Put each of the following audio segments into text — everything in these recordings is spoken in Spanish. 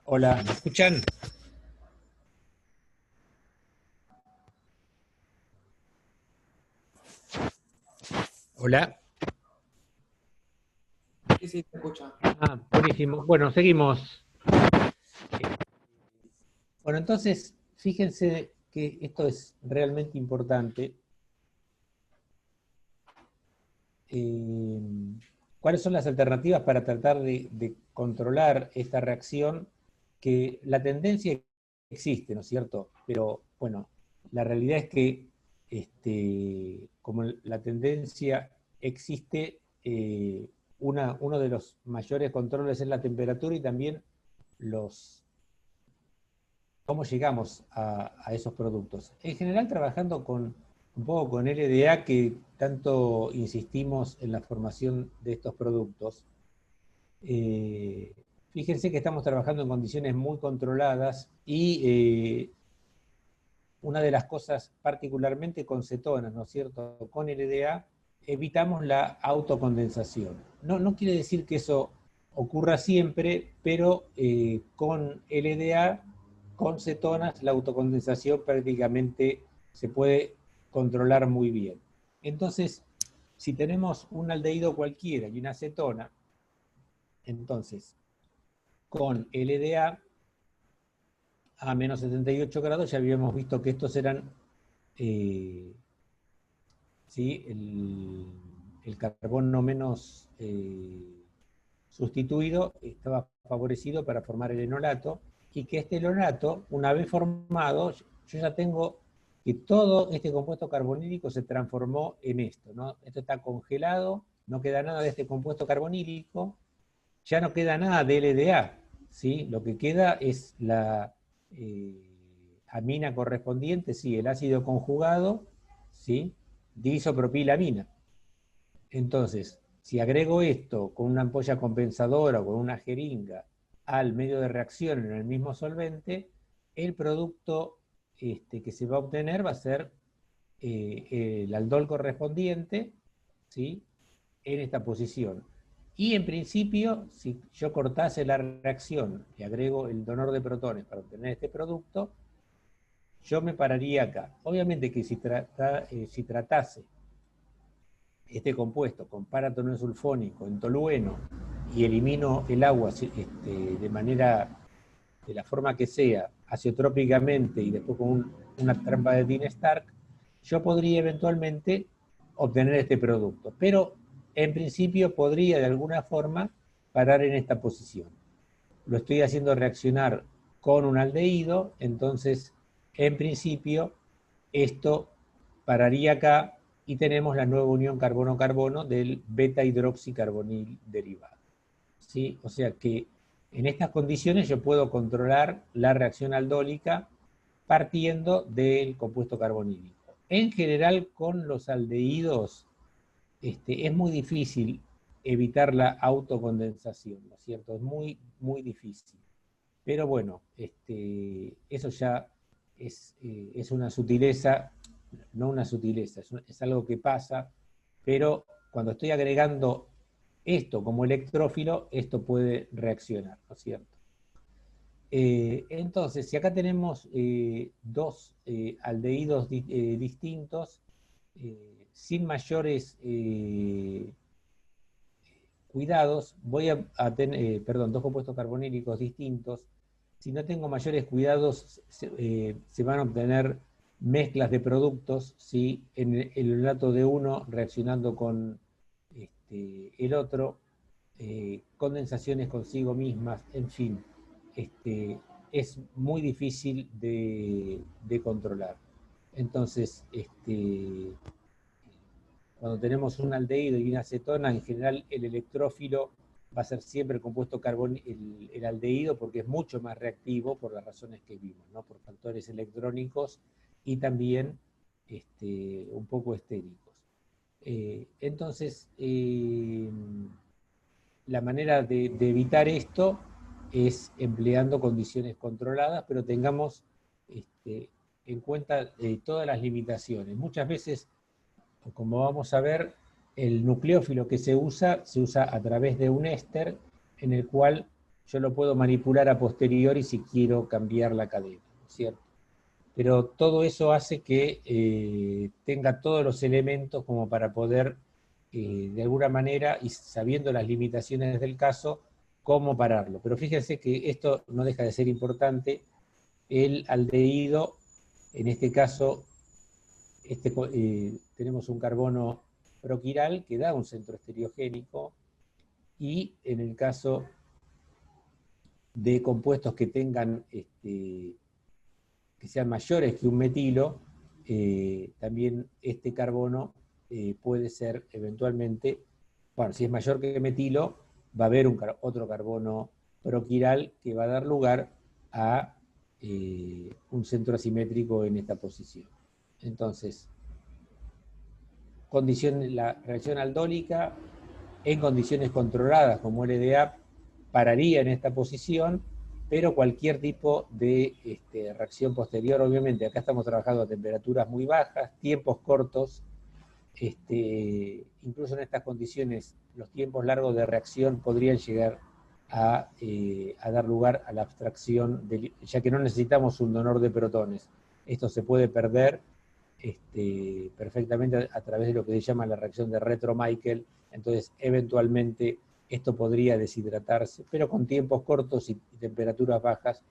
Hola, ¿me escuchan? Hola. Sí, sí, te escucho. Buenísimo. Bueno, seguimos. Bueno, entonces, fíjense que esto es realmente importante. Eh, ¿Cuáles son las alternativas para tratar de controlar esta reacción? Que la tendencia existe, ¿no es cierto? Pero bueno, la realidad es que como la tendencia existe, uno de los mayores controles es la temperatura y también los, cómo llegamos a esos productos. En general, trabajando un poco con LDA, que tanto insistimos en la formación de estos productos, eh, fíjense que estamos trabajando en condiciones muy controladas y una de las cosas particularmente con cetonas, ¿no es cierto? Con LDA, evitamos la autocondensación. No quiere decir que eso ocurra siempre, pero con LDA, con cetonas, la autocondensación prácticamente se puede controlar muy bien. Entonces, si tenemos un aldehído cualquiera y una cetona, entonces con LDA a menos 78 grados ya habíamos visto que estos eran eh, ¿sí? El carbono menos sustituido estaba favorecido para formar el enolato, y que este enolato, una vez formado, yo ya tengo que todo este compuesto carbonílico se transformó en esto, ¿no? Esto está congelado, no queda nada de este compuesto carbonílico, ya no queda nada de LDA, ¿sí? Lo que queda es la eh, amina correspondiente, sí, el ácido conjugado, ¿sí? Diisopropilamina. Entonces, si agrego esto con una ampolla compensadora o con una jeringa al medio de reacción en el mismo solvente, el producto que se va a obtener va a ser el aldol correspondiente, ¿sí? En esta posición. Y en principio, si yo cortase la reacción y agrego el donor de protones para obtener este producto, yo me pararía acá. Obviamente que si tratase este compuesto con paratolueno sulfónico en tolueno y elimino el agua de manera, de la forma que sea, aciotrópicamente y después con una trampa de Dean Stark, yo podría eventualmente obtener este producto. Pero en principio podría de alguna forma parar en esta posición. Lo estoy haciendo reaccionar con un aldehído, entonces en principio esto pararía acá y tenemos la nueva unión carbono-carbono del beta hidroxicarbonil derivado. ¿Sí? O sea que en estas condiciones yo puedo controlar la reacción aldólica partiendo del compuesto carbonílico. En general, con los aldehídos es muy difícil evitar la autocondensación, ¿no es cierto? Es muy, muy difícil. Pero bueno, eso ya es una sutileza, no una sutileza, es algo que pasa, pero cuando estoy agregando esto como electrófilo, esto puede reaccionar, ¿no es cierto? Entonces, si acá tenemos dos aldehídos distintos, sin mayores cuidados, perdón, dos compuestos carbonílicos distintos, si no tengo mayores cuidados, se van a obtener mezclas de productos, ¿sí? En el enolato de uno reaccionando con el otro, condensaciones consigo mismas, en fin, es muy difícil de controlar. Entonces, cuando tenemos un aldehído y una acetona, en general el electrófilo va a ser siempre el compuesto el aldehído, porque es mucho más reactivo por las razones que vimos, ¿no? Por factores electrónicos y también un poco estéricos. Entonces, la manera de evitar esto es empleando condiciones controladas, pero tengamos en cuenta todas las limitaciones. Muchas veces, como vamos a ver, el nucleófilo que se usa a través de un éster en el cual yo lo puedo manipular a posteriori si quiero cambiar la cadena, ¿cierto? Pero todo eso hace que tenga todos los elementos como para poder, de alguna manera, y sabiendo las limitaciones del caso, cómo pararlo. Pero fíjense que esto no deja de ser importante. El aldehído, en este caso, tenemos un carbono proquiral que da un centro estereogénico, y en el caso de compuestos que tengan que sean mayores que un metilo, también este carbono puede ser eventualmente, bueno, si es mayor que metilo, va a haber otro carbono proquiral que va a dar lugar a un centro asimétrico en esta posición. Entonces, la reacción aldólica en condiciones controladas como LDA pararía en esta posición, pero cualquier tipo de reacción posterior, obviamente, acá estamos trabajando a temperaturas muy bajas, tiempos cortos, incluso en estas condiciones los tiempos largos de reacción podrían llegar a dar lugar a la abstracción, ya que no necesitamos un donor de protones. Esto se puede perder perfectamente a través de lo que se llama la reacción de Retro-Michael. Entonces eventualmente esto podría deshidratarse, pero con tiempos cortos y temperaturas bajas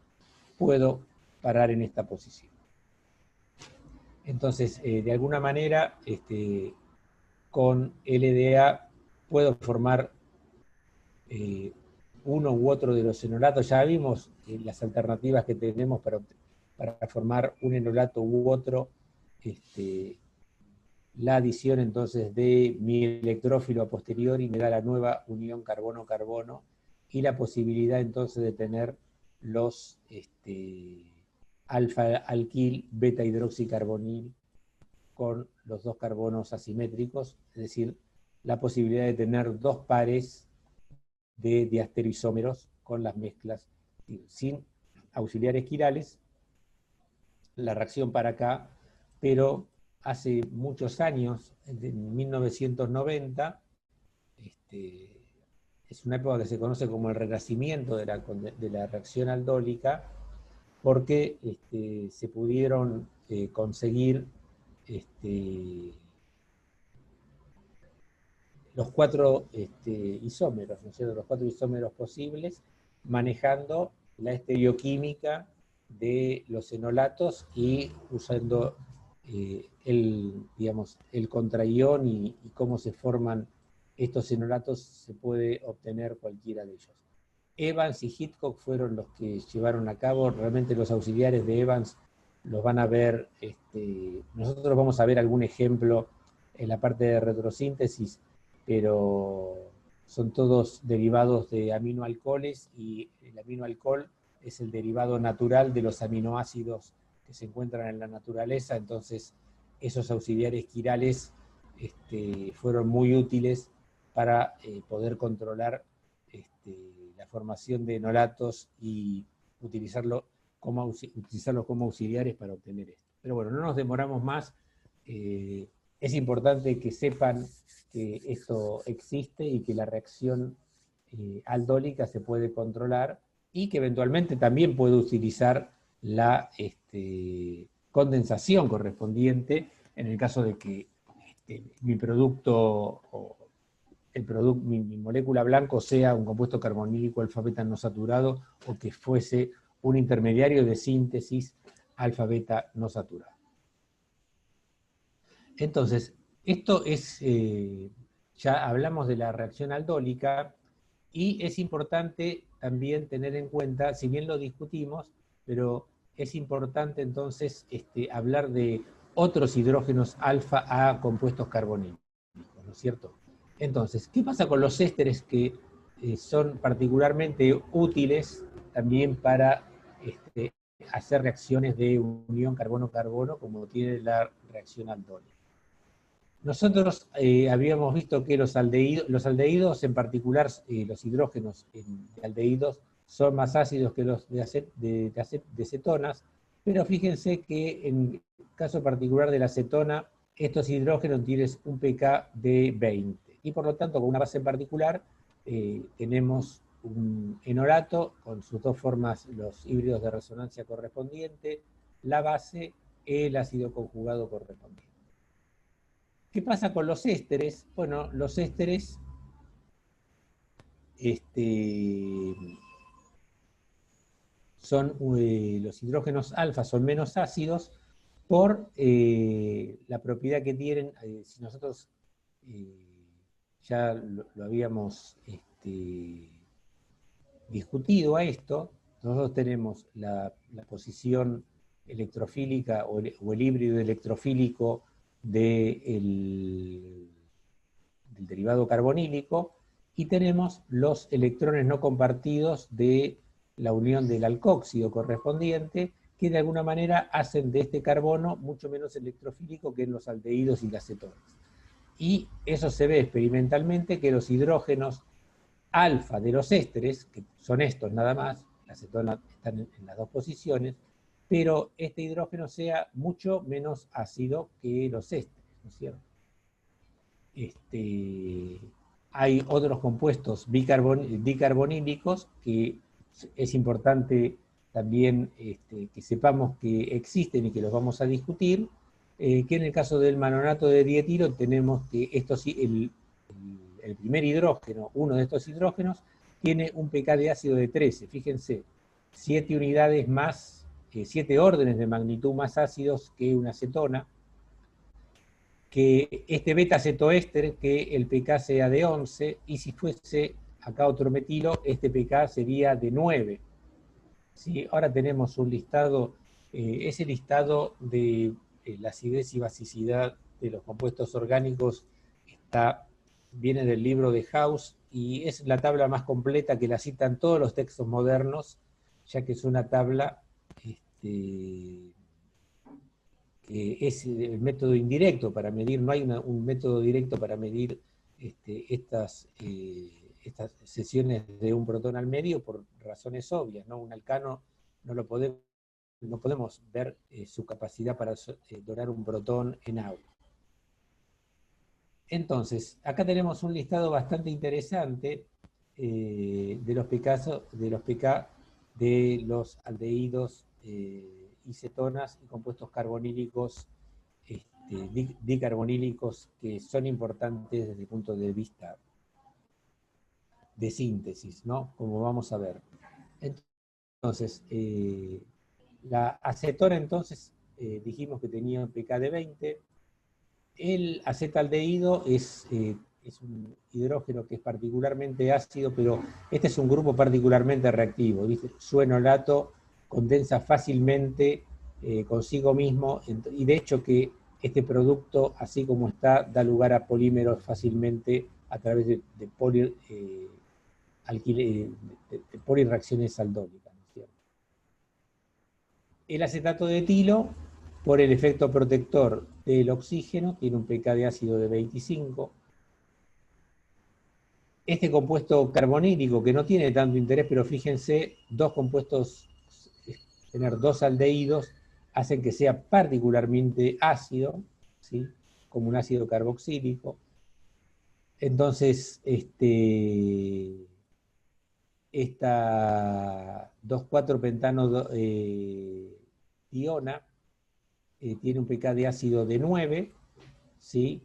puedo parar en esta posición. Entonces, de alguna manera, con LDA puedo formar uno u otro de los enolatos. Ya vimos las alternativas que tenemos para formar un enolato u otro. La adición entonces de mi electrófilo a posteriori me da la nueva unión carbono-carbono y la posibilidad entonces de tener los alfa-alquil, beta-hidroxicarbonil con los dos carbonos asimétricos, es decir, la posibilidad de tener dos pares de diastereoisómeros con las mezclas sin auxiliares quirales. La reacción para acá, pero hace muchos años, en 1990, es una época que se conoce como el renacimiento de la reacción aldólica, porque se pudieron conseguir los cuatro isómeros, ¿no es cierto? Los cuatro isómeros posibles, manejando la estereoquímica de los enolatos y usando el contraión y cómo se forman estos enolatos, se puede obtener cualquiera de ellos. Evans y Hitchcock fueron los que llevaron a cabo. Realmente los auxiliares de Evans los van a ver, nosotros vamos a ver algún ejemplo en la parte de retrosíntesis, pero son todos derivados de aminoalcoholes, y el aminoalcohol es el derivado natural de los aminoácidos que se encuentran en la naturaleza. Entonces esos auxiliares quirales fueron muy útiles para poder controlar la formación de enolatos y utilizarlos como auxiliares para obtener esto. Pero bueno, no nos demoramos más. Es importante que sepan que esto existe y que la reacción aldólica se puede controlar, y que eventualmente también puedo utilizar la condensación correspondiente en el caso de que mi producto o mi molécula blanco sea un compuesto carbonílico alfa-beta no saturado, o que fuese un intermediario de síntesis alfa-beta no saturado. Entonces, esto es, ya hablamos de la reacción aldólica, y es importante también tener en cuenta, si bien lo discutimos, pero es importante entonces hablar de otros hidrógenos alfa a compuestos carbonílicos, ¿no es cierto? Entonces, ¿qué pasa con los ésteres que son particularmente útiles también para hacer reacciones de unión carbono-carbono, como tiene la reacción aldólica? Nosotros habíamos visto que los aldehídos en particular, los hidrógenos de aldehídos, son más ácidos que los de cetonas, pero fíjense que en el caso particular de la cetona, estos hidrógenos tienen un pK de 20, y por lo tanto con una base en particular tenemos un enolato con sus dos formas, los híbridos de resonancia correspondientes, la base, el ácido conjugado correspondiente. ¿Qué pasa con los ésteres? Bueno, los ésteres los hidrógenos alfa son menos ácidos por la propiedad que tienen, si nosotros ya lo habíamos discutido a esto, nosotros tenemos la posición electrofílica o el híbrido electrofílico del derivado carbonílico, y tenemos los electrones no compartidos de la unión del alcóxido correspondiente, que de alguna manera hacen de este carbono mucho menos electrofílico que en los aldehídos y las cetonas. Y eso se ve experimentalmente, que los hidrógenos alfa de los ésteres, que son estos nada más, las cetonas están en las dos posiciones, pero este hidrógeno sea mucho menos ácido que los ésteres, ¿no es cierto? Hay otros compuestos dicarbonílicos que es importante también que sepamos que existen y que los vamos a discutir, que en el caso del manonato de dietilo tenemos que el primer hidrógeno, uno de estos hidrógenos, tiene un pK de ácido de 13, fíjense, 7 unidades más, 7 órdenes de magnitud más ácidos que una cetona, que este beta-cetoéster, que el pK sea de 11, y si fuese acá otro metilo, este pK sería de 9. ¿Sí? Ahora tenemos un listado, ese listado de la acidez y basicidad de los compuestos orgánicos viene del libro de House, y es la tabla más completa que la citan todos los textos modernos, ya que es una tabla que es el método indirecto para medir, no hay un método directo para medir estas sesiones de un protón al medio por razones obvias, ¿no? Un alcano no podemos ver su capacidad para dorar un protón en agua. Entonces, acá tenemos un listado bastante interesante de los pK de los aldehídos y cetonas y compuestos carbonílicos, dicarbonílicos, que son importantes desde el punto de vista de síntesis, ¿no? Como vamos a ver. Entonces, la acetona, entonces, dijimos que tenía un pK de 20. El acetaldehído es un hidrógeno que es particularmente ácido, pero este es un grupo particularmente reactivo, ¿viste? Su enolato condensa fácilmente consigo mismo, y de hecho que este producto, así como está, da lugar a polímeros fácilmente a través de polirreacciones aldólicas, ¿no es cierto? El acetato de etilo, por el efecto protector del oxígeno, tiene un pK de ácido de 25. Este compuesto carbonílico, que no tiene tanto interés, pero fíjense, dos compuestos, tener dos aldehídos, hacen que sea particularmente ácido, ¿sí? Como un ácido carboxílico. Entonces, esta 2,4-pentano diona tiene un pK de ácido de 9, ¿sí?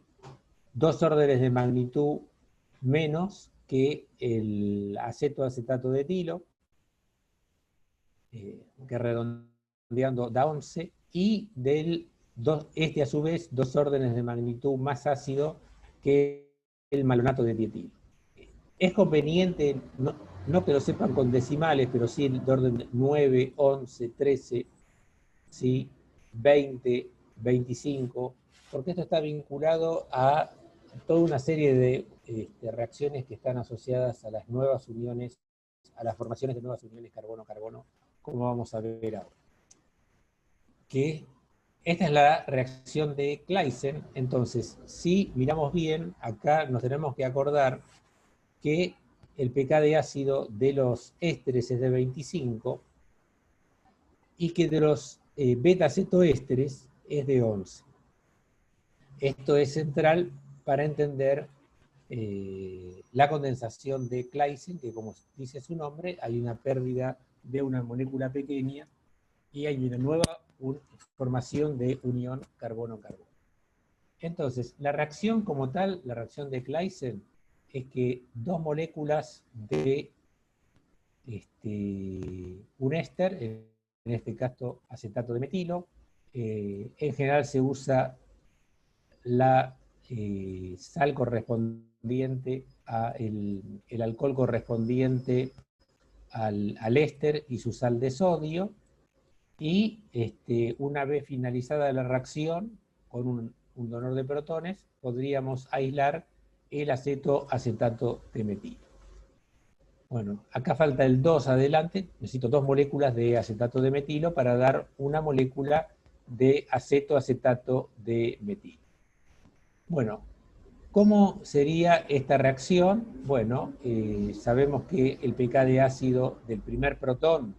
2 órdenes de magnitud menos que el acetato de etilo, que redondeando da 11, y a su vez 2 órdenes de magnitud más ácido que el malonato de dietilo. Es conveniente, no que lo sepan con decimales, pero sí de orden 9, 11, 13, ¿sí? 20, 25, porque esto está vinculado a toda una serie de reacciones que están asociadas a las nuevas uniones, a las formaciones de nuevas uniones carbono-carbono, como vamos a ver ahora. Que esta es la reacción de Claisen. Entonces, si miramos bien, acá nos tenemos que acordar que el pK de ácido de los ésteres es de 25 y que de los beta-cetoésteres es de 11. Esto es central para entender la condensación de Claisen, que como dice su nombre, hay una pérdida de una molécula pequeña y hay una nueva formación de unión carbono-carbono. Entonces, la reacción como tal, la reacción de Claisen, es que dos moléculas de un éster, en este caso acetato de metilo, en general se usa la sal correspondiente el alcohol correspondiente al éster y su sal de sodio, y una vez finalizada la reacción con un donor de protones, podríamos aislar el acetato de metilo. Bueno, acá falta el 2 adelante, necesito 2 moléculas de acetato de metilo para dar una molécula de acetato de metilo. Bueno, ¿cómo sería esta reacción? Bueno, sabemos que el pK de ácido del primer protón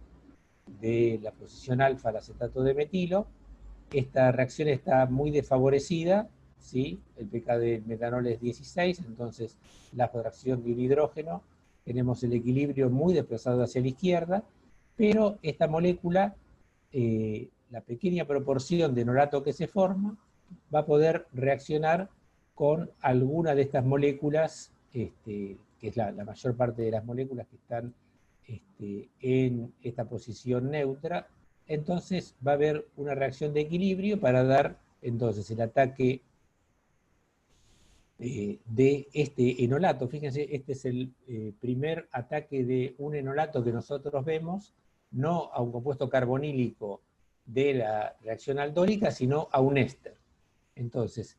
de la posición alfa al acetato de metilo, esta reacción está muy desfavorecida, ¿sí? El pK de metanol es 16, entonces la fracción de un hidrógeno, tenemos el equilibrio muy desplazado hacia la izquierda, pero esta molécula, la pequeña proporción de enolato que se forma, va a poder reaccionar con alguna de estas moléculas, que es la mayor parte de las moléculas que están en esta posición neutra. Entonces va a haber una reacción de equilibrio para dar entonces el ataque de este enolato. Fíjense, este es el primer ataque de un enolato que nosotros vemos, no a un compuesto carbonílico de la reacción aldólica, sino a un éster. Entonces,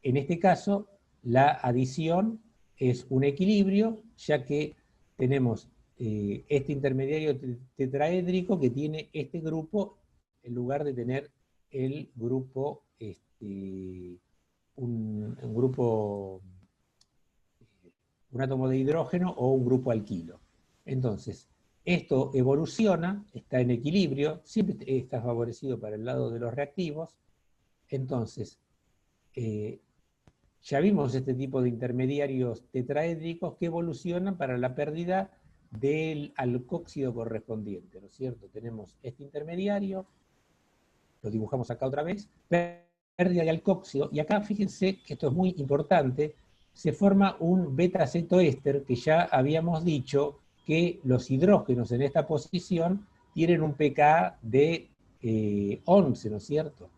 en este caso, la adición es un equilibrio, ya que tenemos este intermediario tetraédrico que tiene este grupo, en lugar de tener el grupo, un átomo de hidrógeno o un grupo alquilo. Entonces, esto evoluciona, está en equilibrio, siempre está favorecido para el lado de los reactivos. Entonces, ya vimos este tipo de intermediarios tetraédricos que evolucionan para la pérdida del alcóxido correspondiente, ¿no es cierto? Tenemos este intermediario, lo dibujamos acá otra vez, pérdida de alcóxido, y acá fíjense que esto es muy importante, se forma un beta-cetoéster, que ya habíamos dicho que los hidrógenos en esta posición tienen un pK de 11, ¿no es cierto?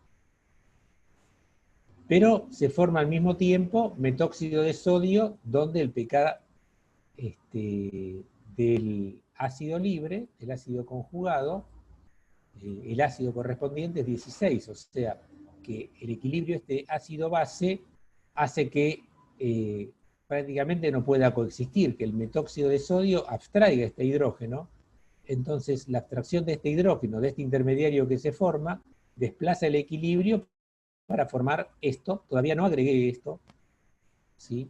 Pero se forma al mismo tiempo metóxido de sodio, donde el pK del ácido libre, el ácido conjugado, el ácido correspondiente es 16, o sea que el equilibrio este ácido-base hace que prácticamente no pueda coexistir, que el metóxido de sodio abstraiga este hidrógeno. Entonces la abstracción de este hidrógeno, de este intermediario que se forma, desplaza el equilibrio para formar esto. Todavía no agregué esto, ¿sí?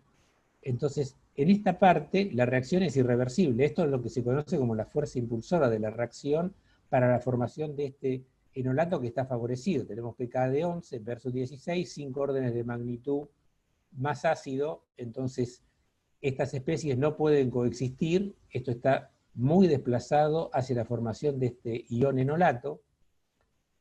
Entonces, en esta parte, la reacción es irreversible. Esto es lo que se conoce como la fuerza impulsora de la reacción para la formación de este enolato que está favorecido. Tenemos pK de 11 versus 16, 5 órdenes de magnitud más ácido, entonces estas especies no pueden coexistir. Esto está muy desplazado hacia la formación de este ion enolato,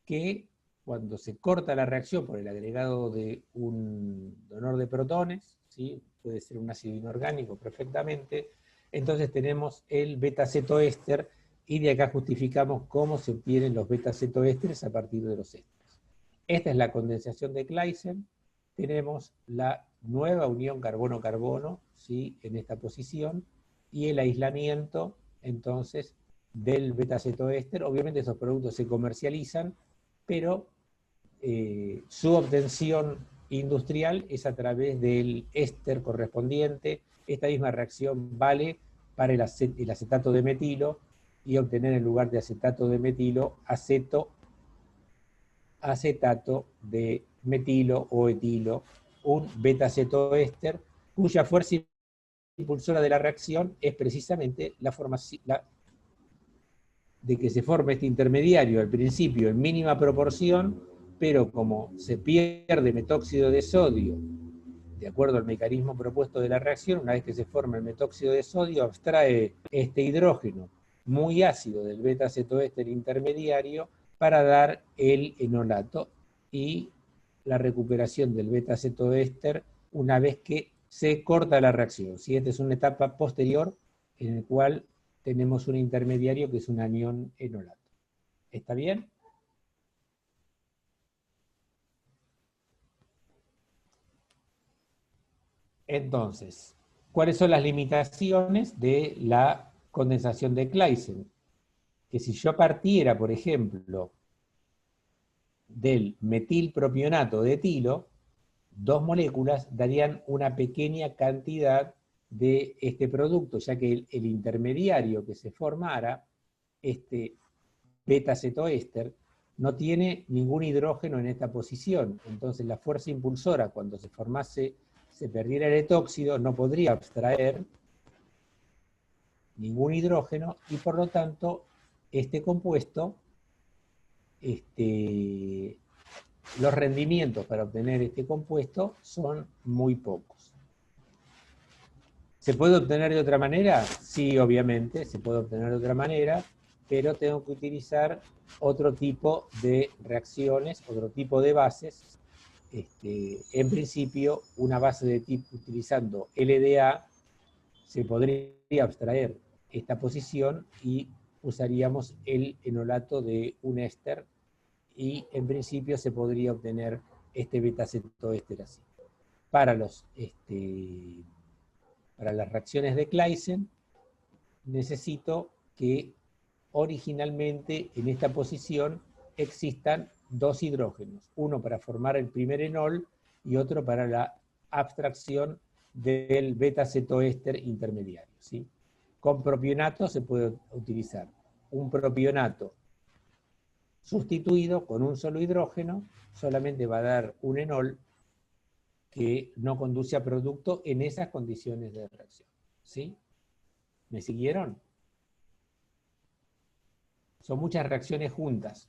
que cuando se corta la reacción por el agregado de un donor de protones, ¿sí? Puede ser un ácido inorgánico perfectamente, entonces tenemos el beta-cetoéster, y de acá justificamos cómo se obtienen los beta-cetoésteres a partir de los ésteres. Esta es la condensación de Claisen. Tenemos la nueva unión carbono-carbono, ¿sí? En esta posición, y el aislamiento entonces del beta-cetoéster. Obviamente esos productos se comercializan, pero su obtención industrial es a través del éster correspondiente. Esta misma reacción vale para el acetato de metilo, y obtener en lugar de acetato de metilo, acetato de metilo o etilo, un beta-cetoéster, cuya fuerza impulsora de la reacción es precisamente la formación de que se forme este intermediario al principio en mínima proporción, pero como se pierde metóxido de sodio de acuerdo al mecanismo propuesto de la reacción, una vez que se forma el metóxido de sodio, abstrae este hidrógeno muy ácido del beta-cetoéster intermediario para dar el enolato y la recuperación del beta-cetoéster una vez que se corta la reacción. ¿Sí? Esta es una etapa posterior en la cual tenemos un intermediario que es un anión enolato. ¿Está bien? Entonces, ¿cuáles son las limitaciones de la condensación de Claisen? Que si yo partiera, por ejemplo, del metilpropionato de etilo, dos moléculas darían una pequeña cantidad de este producto, ya que el intermediario que se formara, este beta-cetoéster, no tiene ningún hidrógeno en esta posición. Entonces la fuerza impulsora, cuando se perdiera el etóxido, no podría abstraer ningún hidrógeno y por lo tanto este compuesto, los rendimientos para obtener este compuesto son muy pocos. ¿Se puede obtener de otra manera? Sí, obviamente, se puede obtener de otra manera, pero tengo que utilizar otro tipo de reacciones, otro tipo de bases. En principio, una base de tipo utilizando LDA, se podría abstraer esta posición y usaríamos el enolato de un éster y en principio se podría obtener este beta-cetoéster así. Para las reacciones de Claisen necesito que originalmente en esta posición existan dos hidrógenos, uno para formar el primer enol y otro para la abstracción del beta-cetoéster intermediario. ¿Sí? Con propionato se puede utilizar un propionato sustituido con un solo hidrógeno, solamente va a dar un enol que no conduce a producto en esas condiciones de reacción. ¿Sí? ¿Me siguieron? Son muchas reacciones juntas,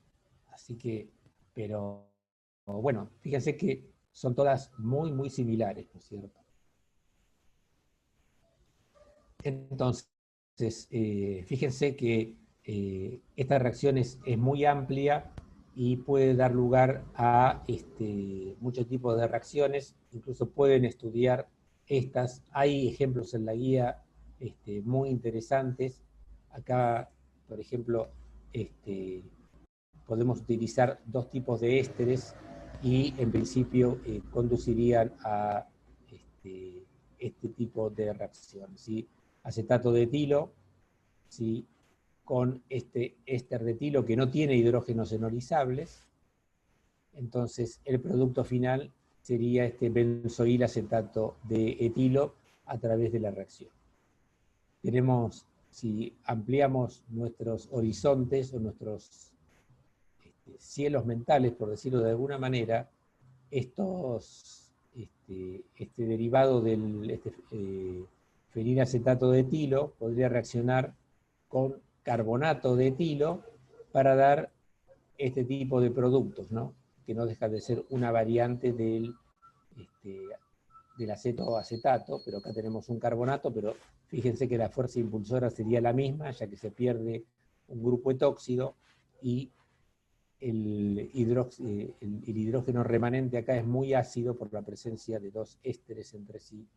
así que, pero bueno, fíjense que son todas muy, muy similares, ¿no es cierto? Entonces, fíjense que esta reacción es muy amplia y puede dar lugar a muchos tipos de reacciones, incluso pueden estudiar estas. Hay ejemplos en la guía muy interesantes. Acá, por ejemplo, podemos utilizar dos tipos de ésteres y en principio conducirían a este tipo de reacción. ¿Sí? Acetato de etilo, ¿sí? Con este éster de etilo que no tiene hidrógenos enolizables, entonces el producto final sería este benzoil acetato de etilo a través de la reacción. Tenemos, si ampliamos nuestros horizontes o nuestros cielos mentales, por decirlo de alguna manera, este derivado del fenilacetato de etilo podría reaccionar con carbonato de etilo para dar este tipo de productos, ¿no? Que no deja de ser una variante del acetoacetato, pero acá tenemos un carbonato, pero fíjense que la fuerza impulsora sería la misma, ya que se pierde un grupo etóxido y el hidrógeno remanente acá es muy ácido por la presencia de dos ésteres entre sí.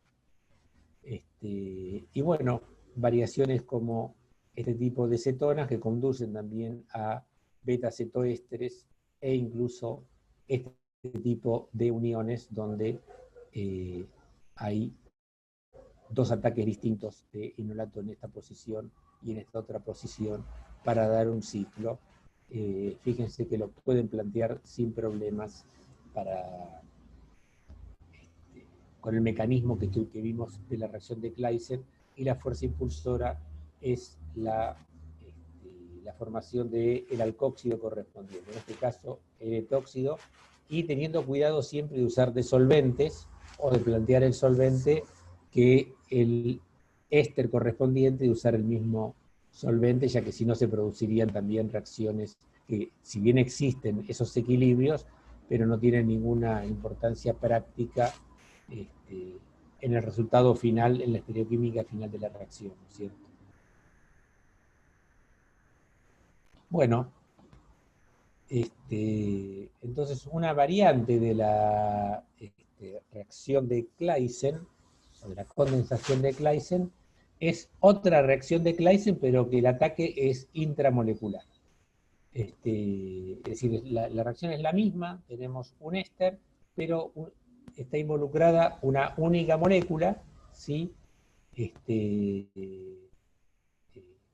Y bueno, variaciones como este tipo de cetonas que conducen también a beta-cetoésteres e incluso este tipo de uniones donde hay dos ataques distintos de enolato en esta posición y en esta otra posición para dar un ciclo. Fíjense que lo pueden plantear sin problemas con el mecanismo que vimos de la reacción de Claisen, y la fuerza impulsora es la formación del alcóxido correspondiente, en este caso el etóxido, y teniendo cuidado siempre de usar disolventes o de plantear el solvente que el éster correspondiente, de usar el mismo solvente, ya que si no se producirían también reacciones que, si bien existen esos equilibrios, pero no tienen ninguna importancia práctica en el resultado final, en la estereoquímica final de la reacción, ¿no es cierto? Bueno, entonces una variante de la reacción de Claisen, o de la condensación de Claisen, es otra reacción de Claisen, pero que el ataque es intramolecular. Es decir, la reacción es la misma, tenemos un éster, pero está involucrada una única molécula, ¿sí? En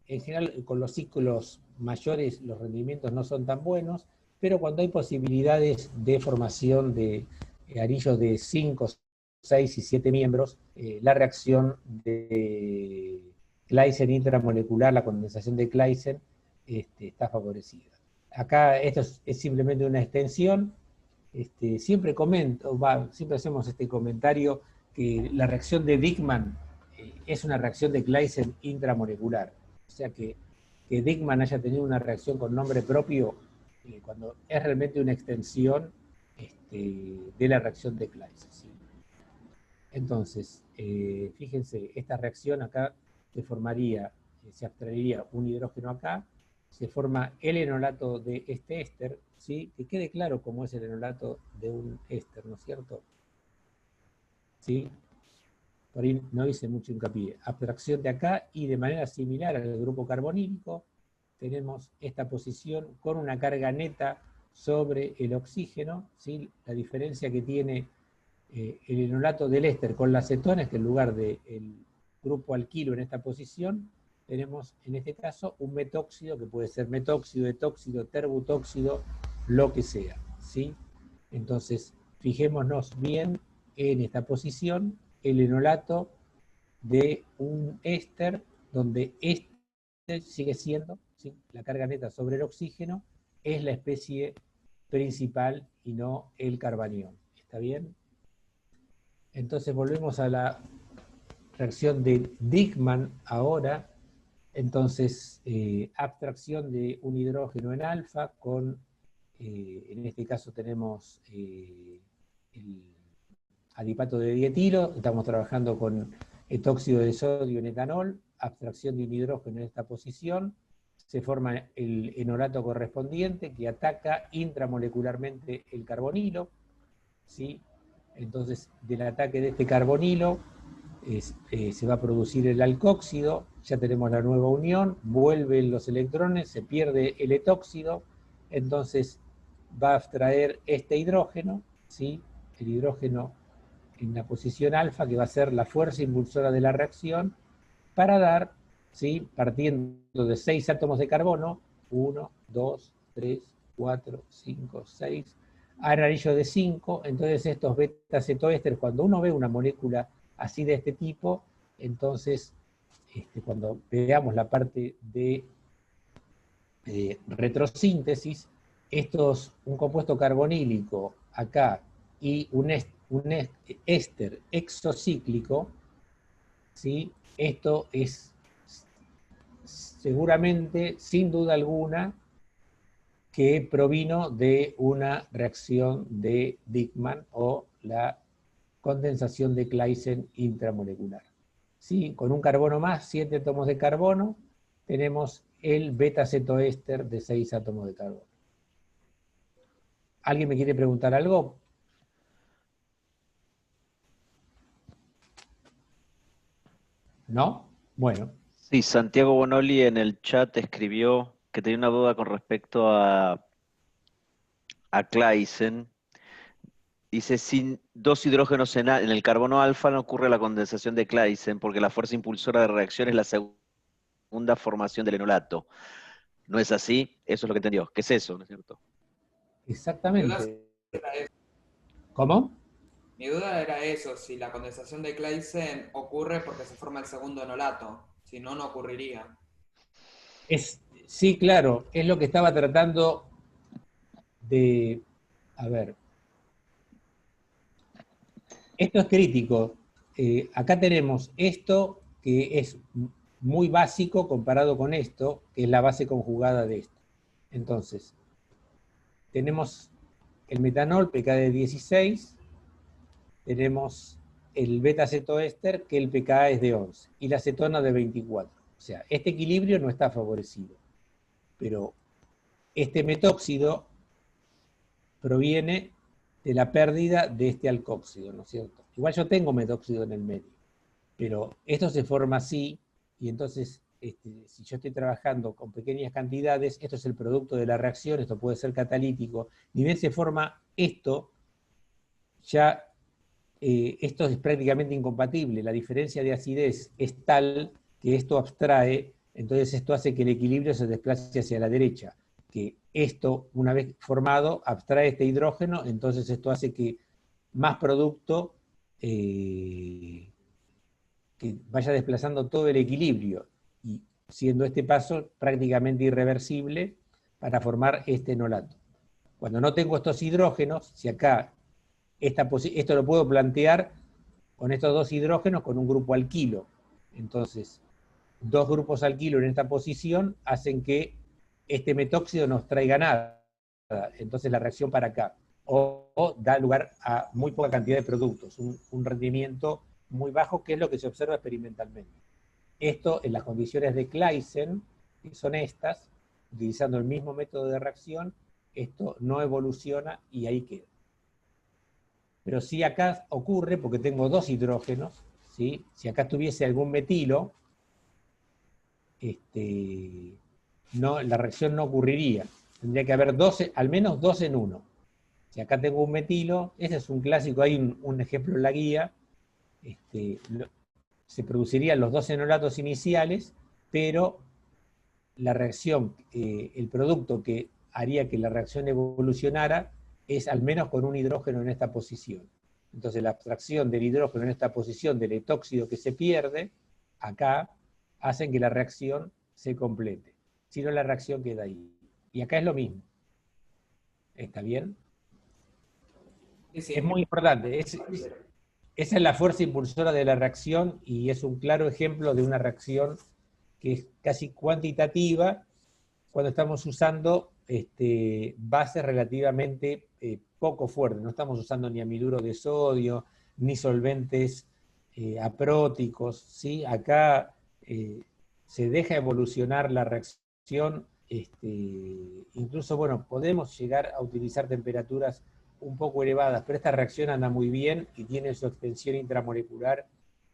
general, con los ciclos mayores los rendimientos no son tan buenos, pero cuando hay posibilidades de formación de anillos de 5, 6 y 7 miembros, la reacción de Claisen intramolecular, la condensación de Claisen, está favorecida. Acá esto es simplemente una extensión. Siempre siempre hacemos este comentario que la reacción de Dickmann es una reacción de Claisen intramolecular. O sea que Dickmann haya tenido una reacción con nombre propio cuando es realmente una extensión de la reacción de Claisen, ¿sí? Entonces, fíjense, esta reacción acá se formaría, se abstraería un hidrógeno acá, se forma el enolato de este éster, ¿sí? Que quede claro cómo es el enolato de un éster, ¿no es cierto? ¿Sí? Por ahí no hice mucho hincapié. Abstracción de acá, y de manera similar al grupo carbonílico, tenemos esta posición con una carga neta sobre el oxígeno, ¿sí? La diferencia que tiene el enolato del éster con la acetona es que en lugar del grupo alquilo en esta posición, tenemos en este caso un metóxido, que puede ser metóxido, etóxido, terbutóxido, lo que sea, ¿sí? Entonces, fijémonos bien en esta posición, el enolato de un éster, donde este sigue siendo, ¿sí? La carga neta sobre el oxígeno, es la especie principal y no el carbanión. ¿Está bien? Entonces volvemos a la reacción de Dickmann ahora. Entonces, abstracción de un hidrógeno en alfa con, en este caso tenemos el adipato de dietilo, estamos trabajando con etóxido de sodio en etanol, abstracción de un hidrógeno en esta posición, se forma el enolato correspondiente que ataca intramolecularmente el carbonilo, ¿sí? Entonces, del ataque de este carbonilo se va a producir el alcóxido, ya tenemos la nueva unión, vuelven los electrones, se pierde el etóxido, entonces va a abstraer este hidrógeno, ¿sí? El hidrógeno en la posición alfa, que va a ser la fuerza impulsora de la reacción, para dar, ¿sí? Partiendo de 6 átomos de carbono, 1, 2, 3, 4, 5, 6, a un anillo de 5, entonces estos beta-cetoésteres, cuando uno ve una molécula así de este tipo, entonces cuando veamos la parte de retrosíntesis, un compuesto carbonílico acá y un éster exocíclico, ¿sí? Esto es seguramente, sin duda alguna, que provino de una reacción de Dickmann o la condensación de Claisen intramolecular. ¿Sí? Con un carbono más, 7 átomos de carbono, tenemos el beta-cetoéster de 6 átomos de carbono. ¿Alguien me quiere preguntar algo? ¿No? Bueno. Sí, Santiago Bonoli en el chat escribió que tenía una duda con respecto a Claisen. Dice, sin dos hidrógenos en el carbono alfa no ocurre la condensación de Claisen porque la fuerza impulsora de reacción es la segunda formación del enolato. ¿No es así? Eso es lo que entendió. ¿Qué es eso? ¿No es cierto? Exactamente. ¿Cómo? Mi duda era eso, si la condensación de Claisen ocurre porque se forma el segundo enolato, si no, no ocurriría. Sí, claro, es lo que estaba tratando de... A ver. Esto es crítico. Acá tenemos esto que es muy básico comparado con esto, que es la base conjugada de esto. Entonces, tenemos el metanol PK de 16, tenemos el beta-cetoéster que el pKa es de 11 y la cetona de 24. O sea, este equilibrio no está favorecido. Pero este metóxido proviene de la pérdida de este alcóxido, ¿no es cierto? Igual yo tengo metóxido en el medio, pero esto se forma así, y entonces, si yo estoy trabajando con pequeñas cantidades, esto es el producto de la reacción, esto puede ser catalítico, ni bien se forma esto, ya esto es prácticamente incompatible, la diferencia de acidez es tal que esto abstrae, entonces esto hace que el equilibrio se desplace hacia la derecha, que esto, una vez formado, abstrae este hidrógeno, entonces esto hace que más producto que vaya desplazando todo el equilibrio, y siendo este paso prácticamente irreversible para formar este enolato. Cuando no tengo estos hidrógenos, si acá esto lo puedo plantear con estos dos hidrógenos con un grupo alquilo. Entonces, dos grupos alquilo en esta posición hacen que este metóxido nos traiga nada. Entonces la reacción para acá. O da lugar a muy poca cantidad de productos, un rendimiento muy bajo, que es lo que se observa experimentalmente. Esto en las condiciones de Claisen, que son estas, utilizando el mismo método de reacción, esto no evoluciona y ahí queda. Pero si acá ocurre, porque tengo dos hidrógenos, ¿sí? Si acá tuviese algún metilo, la reacción no ocurriría. Tendría que haber 12, al menos 2 en 1. Si acá tengo un metilo, ese es un clásico, hay un ejemplo en la guía, se producirían los 2 enolatos iniciales, pero la reacción, el producto que haría que la reacción evolucionara es al menos con un hidrógeno en esta posición. Entonces la abstracción del hidrógeno en esta posición del etóxido que se pierde, acá, hacen que la reacción se complete. Si no, la reacción queda ahí. Y acá es lo mismo. ¿Está bien? Sí, sí. Es muy importante. Esa es la fuerza impulsora de la reacción y es un claro ejemplo de una reacción que es casi cuantitativa cuando estamos usando bases relativamente poco fuertes. No estamos usando ni amiduro de sodio, ni solventes apróticos, ¿sí? Acá se deja evolucionar la reacción, incluso, bueno, podemos llegar a utilizar temperaturas un poco elevadas, pero esta reacción anda muy bien y tiene su extensión intramolecular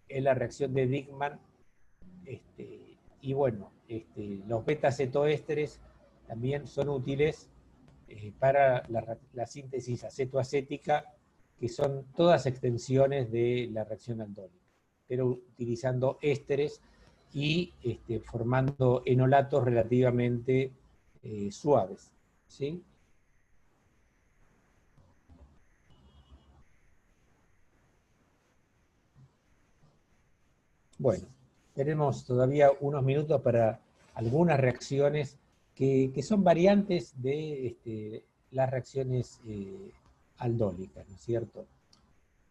en la reacción de Dickmann, y bueno, los beta-cetoésteres también son útiles para la síntesis acetoacética, que son todas extensiones de la reacción aldólica, pero utilizando ésteres y formando enolatos relativamente suaves, ¿sí? Bueno, tenemos todavía unos minutos para algunas reacciones que son variantes de las reacciones aldólicas, ¿no es cierto?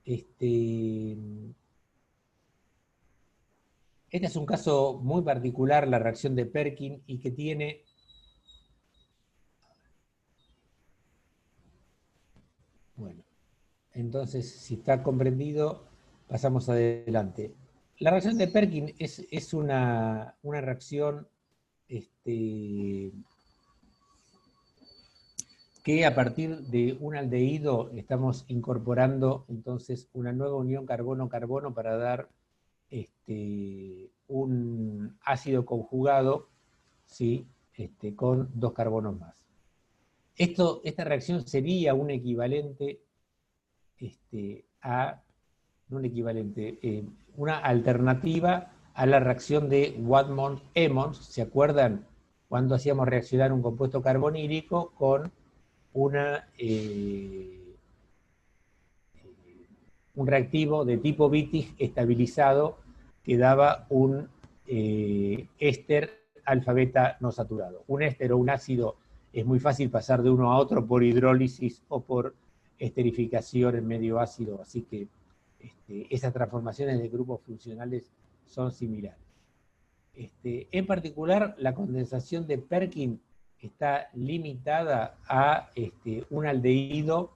Este es un caso muy particular, la reacción de Perkin, y que tiene... Bueno, entonces, si está comprendido, pasamos adelante. La reacción de Perkin es una reacción que a partir de un aldehído estamos incorporando entonces una nueva unión carbono-carbono para dar un ácido conjugado, ¿sí? Con 2 carbonos más. Esta reacción sería un equivalente una alternativa a la reacción de Wadmont-Emmons. ¿Se acuerdan cuando hacíamos reaccionar un compuesto carbonílico con un reactivo de tipo Wittig estabilizado que daba un éster alfa beta no saturado? Un éster o un ácido es muy fácil pasar de uno a otro por hidrólisis o por esterificación en medio ácido, así que esas transformaciones de grupos funcionales son similares. En particular, la condensación de Perkin está limitada a un aldehído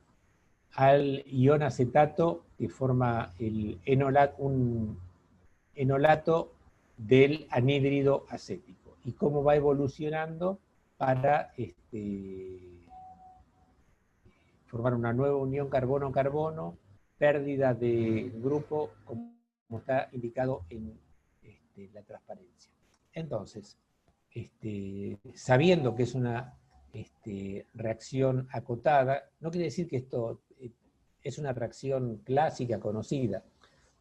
al ion acetato que forma el un enolato del anhídrido acético y cómo va evolucionando para formar una nueva unión carbono-carbono, pérdida de grupo, como está indicado en la transparencia. Entonces, sabiendo que es una reacción acotada, no quiere decir que esto es una reacción clásica, conocida,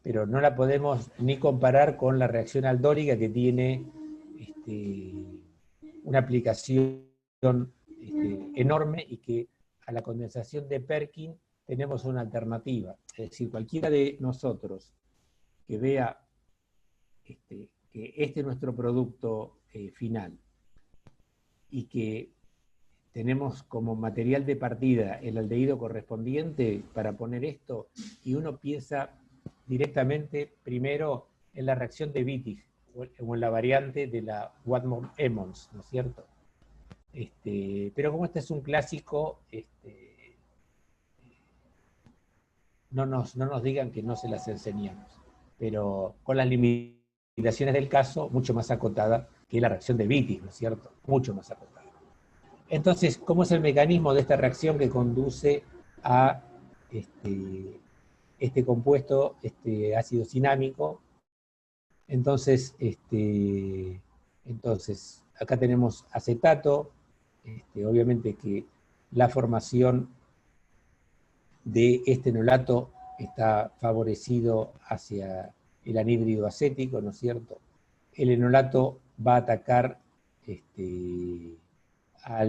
pero no la podemos ni comparar con la reacción aldórica, que tiene una aplicación enorme y que a la condensación de Perkin tenemos una alternativa. Es decir, cualquiera de nosotros que vea que este es nuestro producto final y que tenemos como material de partida el aldehído correspondiente para poner esto, y uno piensa directamente primero en la reacción de Wittig o en la variante de la Wadmore-Emmons, ¿no es cierto? Pero como este es un clásico, no nos digan que no se las enseñamos, pero con las limitaciones del caso, mucho más acotada que la reacción de Wittig, ¿no es cierto? Mucho más acotada. Entonces, ¿cómo es el mecanismo de esta reacción que conduce a este compuesto, ácido cinámico? Entonces, acá tenemos acetato, obviamente que la formación de este enolato está favorecido hacia el anhídrido acético, ¿no es cierto? El enolato va a atacar a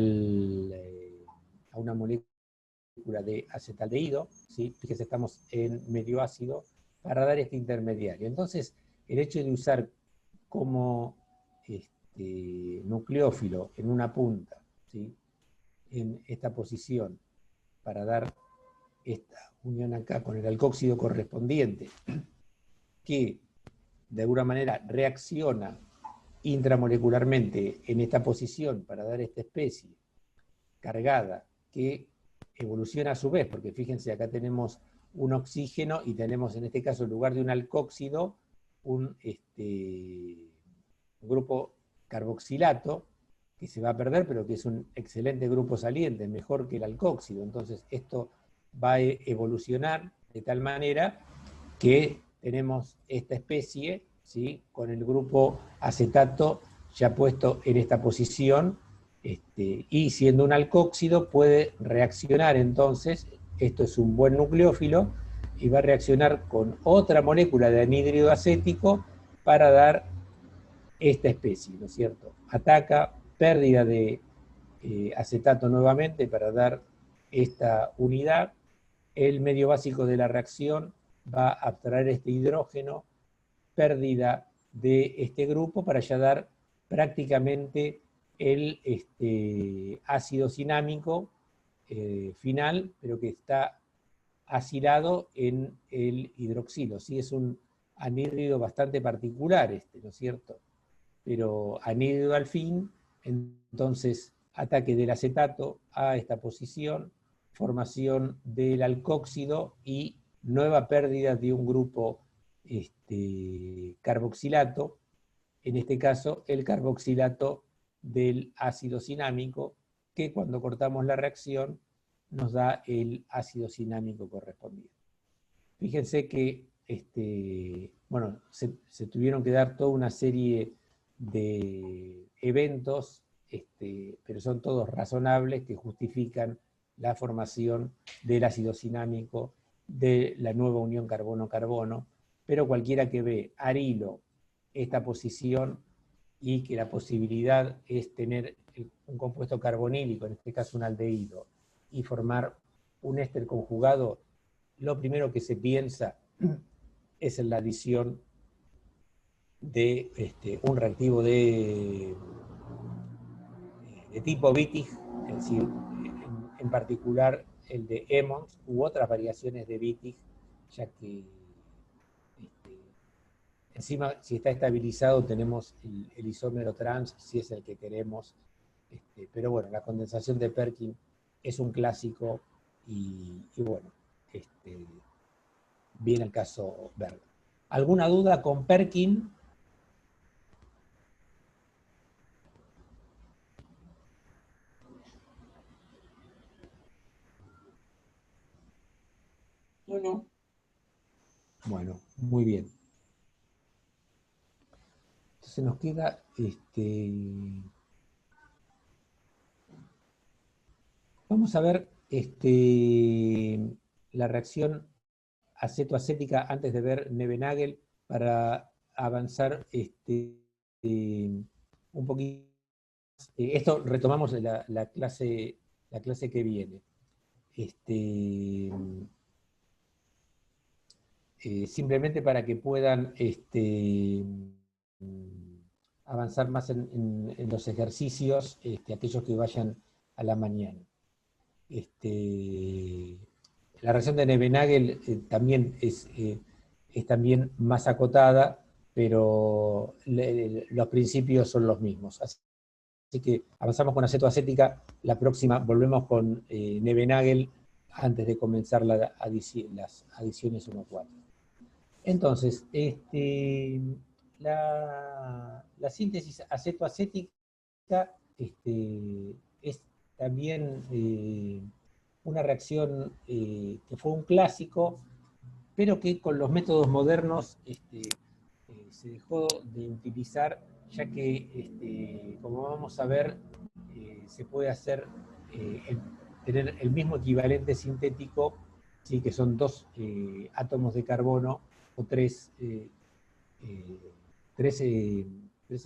una molécula de acetaldehído, ¿sí? Fíjense, estamos en medio ácido, para dar este intermediario. Entonces, el hecho de usar como nucleófilo en una punta, ¿sí? En esta posición, para dar esta unión acá con el alcóxido correspondiente, que de alguna manera reacciona intramolecularmente en esta posición para dar esta especie cargada que evoluciona a su vez, porque fíjense, acá tenemos un oxígeno y tenemos en este caso en lugar de un alcóxido un grupo carboxilato que se va a perder, pero que es un excelente grupo saliente, mejor que el alcóxido. Entonces esto va a evolucionar de tal manera que tenemos esta especie, ¿sí? Con el grupo acetato ya puesto en esta posición, y siendo un alcóxido puede reaccionar entonces, esto es un buen nucleófilo, y va a reaccionar con otra molécula de anhídrido acético para dar esta especie, ¿no es cierto? Ataca, pérdida de acetato nuevamente para dar esta unidad. El medio básico de la reacción va a abstraer este hidrógeno, pérdida de este grupo para ya dar prácticamente el ácido cinámico final, pero que está acilado en el hidroxilo. Sí, es un anhídrido bastante particular ¿no es cierto? Pero anhídrido al fin, entonces ataque del acetato a esta posición, formación del alcóxido y nueva pérdida de un grupo carboxilato, en este caso el carboxilato del ácido cinámico, que cuando cortamos la reacción nos da el ácido cinámico correspondiente. Fíjense que bueno, se tuvieron que dar toda una serie de eventos, pero son todos razonables, que justifican la formación del ácido cinámico, de la nueva unión carbono-carbono, pero cualquiera que ve arilo esta posición y que la posibilidad es tener un compuesto carbonílico, en este caso un aldehído, y formar un éster conjugado, lo primero que se piensa es en la adición de un reactivo de tipo Wittig, es decir, en particular el de Emmons u otras variaciones de Wittig, ya que encima, si está estabilizado, tenemos el isómero trans, si es el que queremos. Pero bueno, la condensación de Perkin es un clásico y bueno, viene el caso verde. ¿Alguna duda con Perkin? No. Bueno, muy bien. Entonces nos queda vamos a ver la reacción acetoacética antes de ver Nebenagel para avanzar un poquito. Esto retomamos de la clase que viene. Simplemente para que puedan avanzar más en los ejercicios, aquellos que vayan a la mañana. La reacción de Nebenagel también es también más acotada, pero los principios son los mismos. Así que avanzamos con acetoacética, la próxima volvemos con Nebenagel antes de comenzar las adiciones 1-4. Entonces, la síntesis acetoacética es también una reacción que fue un clásico, pero que con los métodos modernos se dejó de utilizar, ya que, como vamos a ver, se puede hacer, tener el mismo equivalente sintético, ¿sí? Que son 2 átomos de carbono, o 3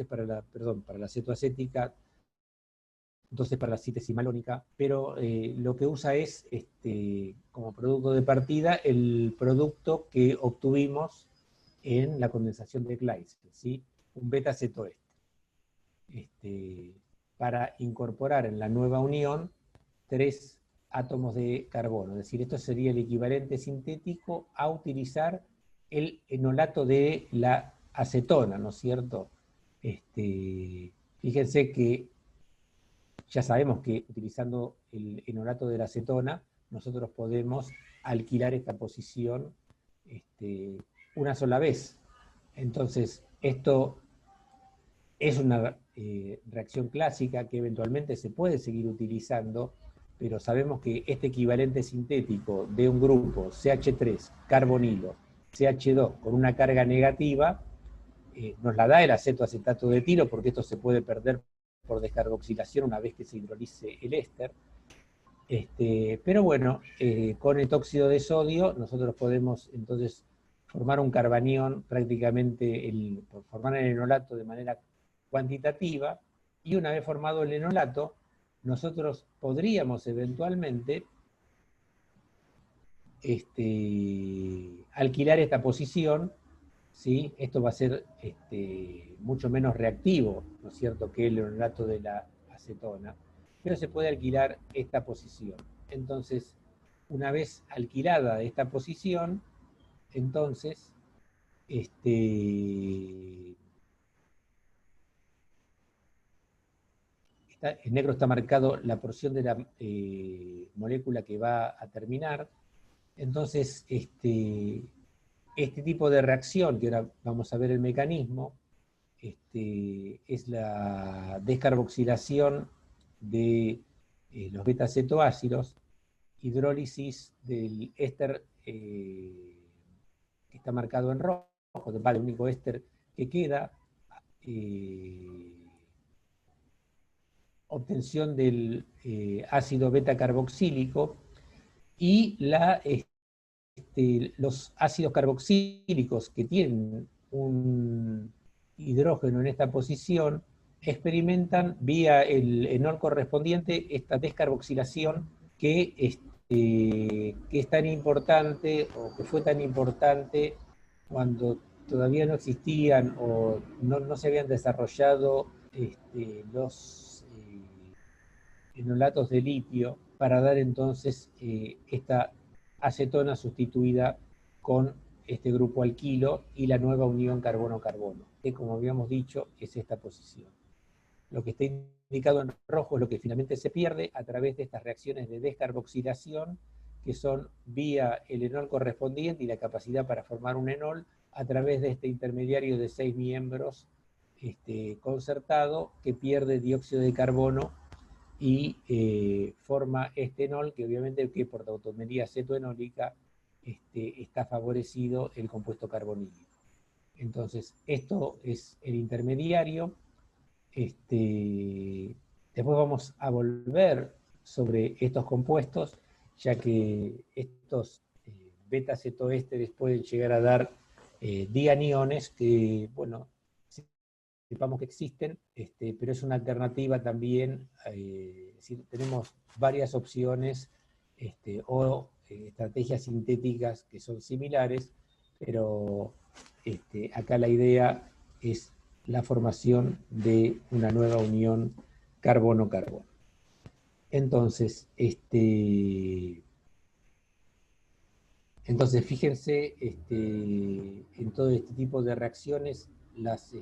para la cetoacética, 12 para la síntesis malónica, pero lo que usa es, como producto de partida, el producto que obtuvimos en la condensación de Claisen, ¿sí? Un beta-cetoéster. Para incorporar en la nueva unión 3 átomos de carbono. Es decir, esto sería el equivalente sintético a utilizar el enolato de la acetona, ¿no es cierto? Fíjense que ya sabemos que utilizando el enolato de la acetona, nosotros podemos alquilar esta posición una sola vez. Entonces, esto es una reacción clásica que eventualmente se puede seguir utilizando, pero sabemos que este equivalente sintético de un grupo CH3, carbonilo, CH2 con una carga negativa, nos la da el acetoacetato de etilo, porque esto se puede perder por descarboxilación una vez que se hidrolice el éster. Pero bueno, con el tóxido de sodio nosotros podemos entonces formar un carbanión prácticamente, formar el enolato de manera cuantitativa, y una vez formado el enolato, nosotros podríamos eventualmente alquilar esta posición, ¿sí? Esto va a ser mucho menos reactivo, ¿no es cierto?, que el enolato de la acetona, pero se puede alquilar esta posición. Entonces, una vez alquilada esta posición, entonces, en negro está marcado la porción de la molécula que va a terminar. Entonces, este tipo de reacción, que ahora vamos a ver el mecanismo, es la descarboxilación de los beta-cetoácidos, hidrólisis del éster que está marcado en rojo, el único éster que queda, obtención del ácido beta-carboxílico, y los ácidos carboxílicos que tienen un hidrógeno en esta posición experimentan vía el enol correspondiente esta descarboxilación que es tan importante, o que fue tan importante cuando todavía no existían o no se habían desarrollado los enolatos de litio, para dar entonces esta acetona sustituida con este grupo alquilo y la nueva unión carbono-carbono, que, como habíamos dicho, es esta posición. Lo que está indicado en rojo es lo que finalmente se pierde a través de estas reacciones de descarboxilación, que son vía el enol correspondiente y la capacidad para formar un enol a través de este intermediario de 6 miembros concertado que pierde dióxido de carbono y forma este enol, que obviamente que por tautomería cetoenólica está favorecido el compuesto carbonílico. Entonces, esto es el intermediario. Después vamos a volver sobre estos compuestos, ya que estos beta-cetoésteres pueden llegar a dar dianiones que, bueno, sepamos que existen, pero es una alternativa también, tenemos varias opciones o estrategias sintéticas que son similares, pero acá la idea es la formación de una nueva unión carbono-carbono. Entonces, fíjense en todo este tipo de reacciones, las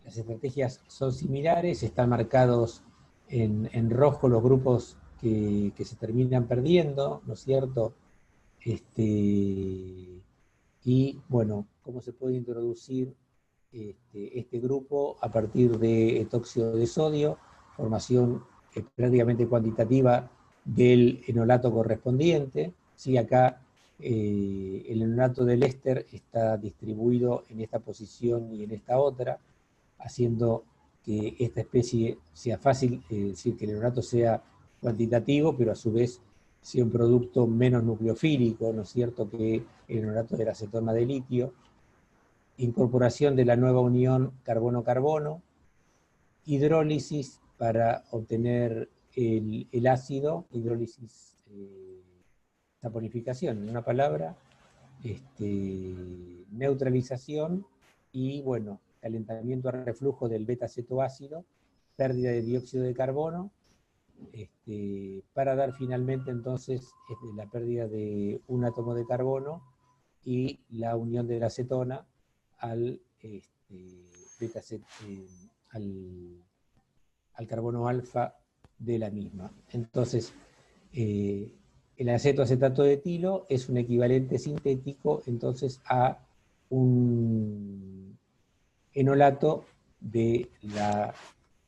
estrategias son similares, están marcados en rojo los grupos que se terminan perdiendo, ¿no es cierto? Y bueno, cómo se puede introducir este grupo a partir de etóxido de sodio, formación prácticamente cuantitativa del enolato correspondiente. Sí, acá el enolato del éster está distribuido en esta posición y en esta otra, haciendo que esta especie sea fácil, es decir, que el enolato sea cuantitativo, pero a su vez sea un producto menos nucleofílico, ¿no es cierto?, que el enolato de la acetona de litio. Incorporación de la nueva unión carbono-carbono, hidrólisis para obtener el ácido, hidrólisis, saponificación, en una palabra, neutralización y, bueno, calentamiento a reflujo del beta-cetoácido, pérdida de dióxido de carbono, para dar finalmente entonces la pérdida de un átomo de carbono y la unión de la acetona al carbono alfa de la misma. Entonces, el acetoacetato de etilo es un equivalente sintético entonces a un enolato de la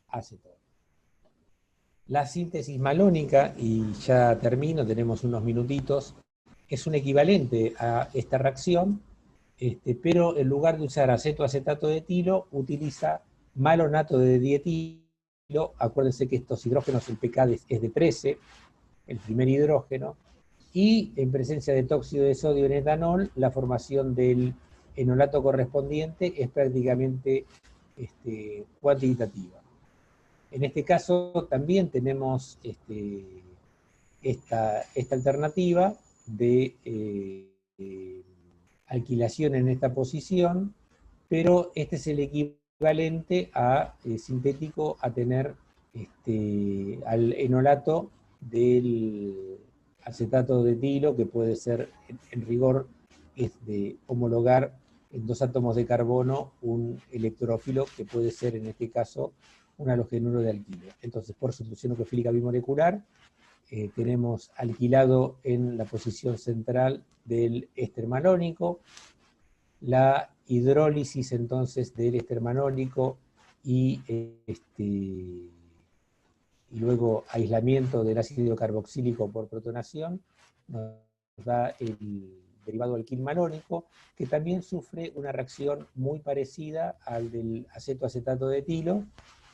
acetona. La síntesis malónica, y ya termino, tenemos unos minutitos, es un equivalente a esta reacción, pero en lugar de usar acetoacetato de etilo, utiliza malonato de dietilo. Acuérdense que estos hidrógenos, el pK es de 13, el primer hidrógeno, y en presencia de tóxido de sodio en etanol, la formación del enolato correspondiente es prácticamente cuantitativa. En este caso también tenemos esta alternativa de alquilación en esta posición, pero este es el equivalente a sintético a tener al enolato del acetato de etilo, que puede ser, en rigor, es de homologar en 2 átomos de carbono un electrófilo, que puede ser en este caso un halogenuro de alquilo. Entonces, por sustitución nucleofílica bimolecular, tenemos alquilado en la posición central del éster malónico, la hidrólisis entonces del éster malónico y luego aislamiento del ácido carboxílico por protonación, nos da el derivado alquil malónico, que también sufre una reacción muy parecida al del acetoacetato de etilo,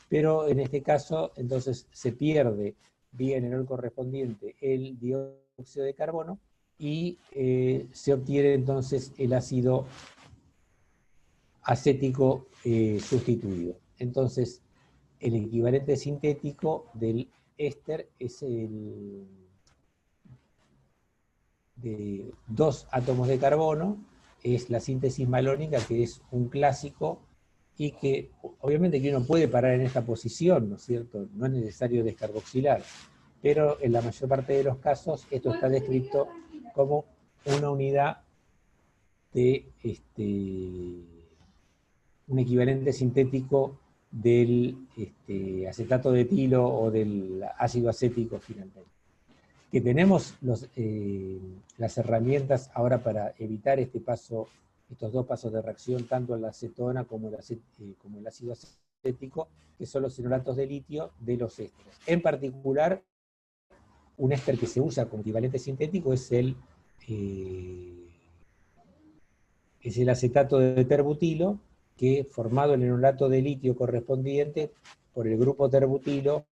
pero en este caso entonces se pierde vía el enol correspondiente el dióxido de carbono y se obtiene entonces el ácido acético sustituido. Entonces, el equivalente sintético del éster es el de 2 átomos de carbono, es la síntesis malónica, que es un clásico y que obviamente que uno puede parar en esta posición, ¿no es cierto? No es necesario descarboxilar, pero en la mayor parte de los casos esto está descrito como una unidad de un equivalente sintético del acetato de etilo o del ácido acético finalmente. que tenemos las herramientas ahora para evitar estos dos pasos de reacción, tanto en la acetona como el ácido acético, que son los enolatos de litio de los ésteres. En particular, un éster que se usa como equivalente sintético es el acetato de terbutilo, que formado el enolato de litio correspondiente por el grupo terbutilo,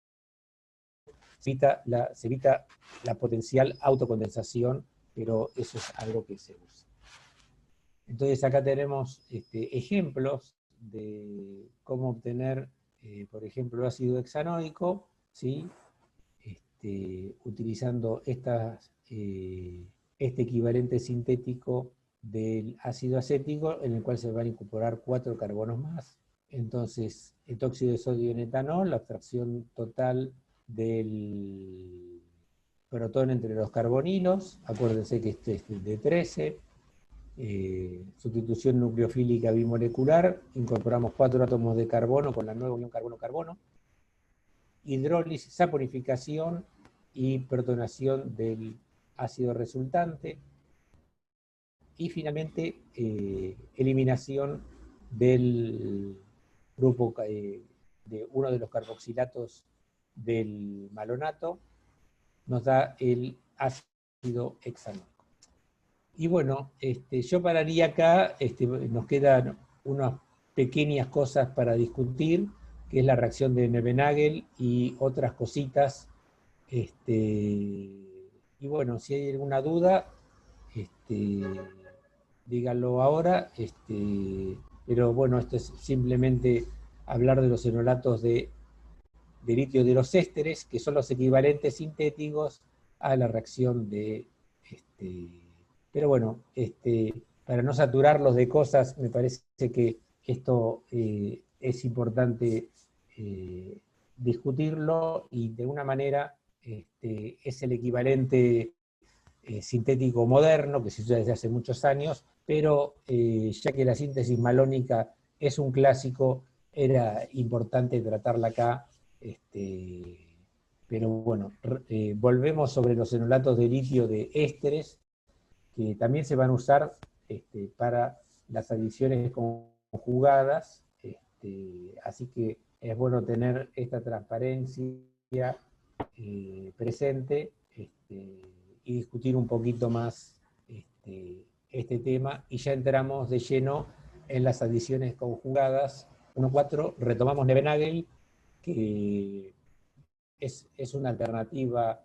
se evita la potencial autocondensación, pero eso es algo que se usa. Entonces acá tenemos ejemplos de cómo obtener, por ejemplo, ácido hexanoico, ¿sí? Utilizando este equivalente sintético del ácido acético, en el cual se van a incorporar 4 carbonos más. Entonces, el tóxido de sodio en etanol, la abstracción total del protón entre los carbonilos, acuérdense que este es de 13, sustitución nucleofílica bimolecular, incorporamos 4 átomos de carbono con la nueva unión carbono-carbono, hidrólisis, saponificación y protonación del ácido resultante, y finalmente eliminación del grupo de uno de los carboxilatos del malonato, nos da el ácido hexanoico. Y bueno, yo pararía acá, nos quedan unas pequeñas cosas para discutir, que es la reacción de Nebenagel y otras cositas. Y bueno, si hay alguna duda, díganlo ahora, pero bueno, esto es simplemente hablar de los enolatos de litio de los ésteres, que son los equivalentes sintéticos a la reacción de... pero bueno, para no saturarlos de cosas, me parece que esto es importante discutirlo, y de una manera es el equivalente sintético moderno, que se usa desde hace muchos años, pero ya que la síntesis malónica es un clásico, era importante tratarla acá. Pero bueno, volvemos sobre los enolatos de litio de ésteres, que también se van a usar para las adiciones conjugadas, así que es bueno tener esta transparencia presente, y discutir un poquito más este tema, y ya entramos de lleno en las adiciones conjugadas. 1.4, retomamos Nebenagel, que es una alternativa